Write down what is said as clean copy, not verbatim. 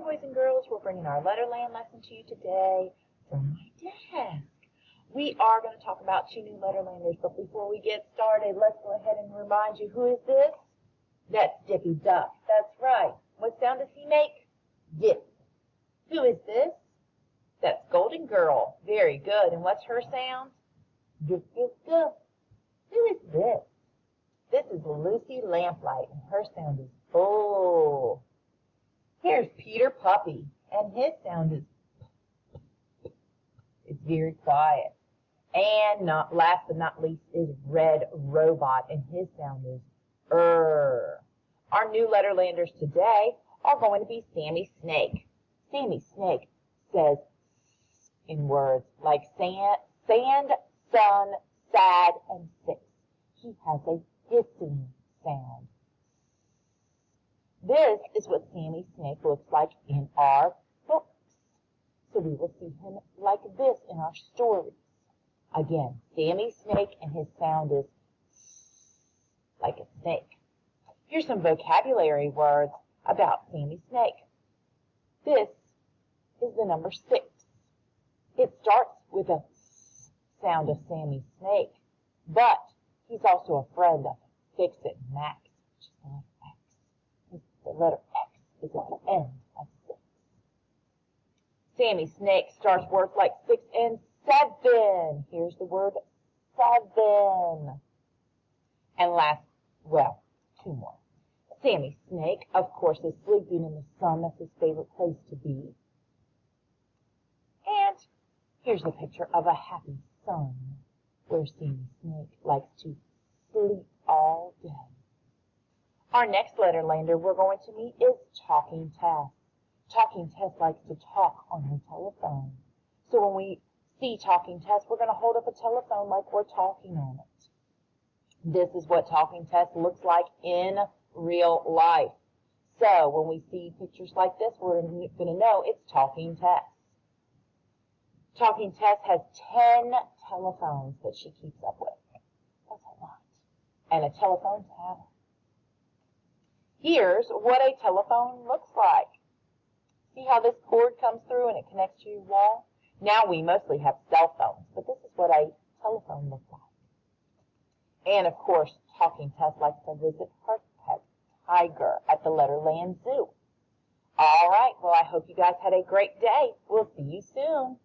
boys and girls. We're bringing our Letterland lesson to you today from my desk. We are going to talk about two new Letterlanders, but before we get started, let's go ahead and remind you, who is this? That's Dippy Duck. That's right. What sound does he make? Dip. Who is this? That's Golden Girl. Very good. And what's her sound? Dip, dip, dip. Who is this? This is Lucy Lamplight, and her sound is bull. Here's Peter Puppy, and his sound is it's very quiet. And last but not least is Red Robot, and his sound is Our new Letterlanders today are going to be Sammy Snake. Sammy Snake says in words like sand, sun, sad, and six. He has a hissing sound. This is what Sammy Snake looks like in our books. So we will see him like this in our stories. Again, Sammy Snake, and his sound is like a snake. Here's some vocabulary words about Sammy Snake. This is the number 6. It starts with a sound of Sammy Snake, but he's also a friend of Fix-It Max, which is the letter X. The letter X is at the end of 6. Sammy Snake starts words like 6 and 7. Here's the word 7. And two more. Sammy Snake, of course, is sleeping in the sun. That's his favorite place to be. And here's a picture of a happy sun, where Sammy Snake likes to sleep all day. Our next Letterlander we're going to meet is Talking Tess. Talking Tess likes to talk on her telephone. So when we see Talking Tess, we're going to hold up a telephone like we're talking on it. This is what Talking Tess looks like in real life. So when we see pictures like this, we're going to know it's Talking Tess. Talking Tess has 10 telephones that she keeps up with. That's a lot. And a telephone tower. Here's what a telephone looks like. See how this cord comes through and it connects to your wall? Now we mostly have cell phones, but this is what a telephone looks like. And of course, Talking Tess likes to visit her pet tiger at the Letterland Zoo. All right, well, I hope you guys had a great day. We'll see you soon.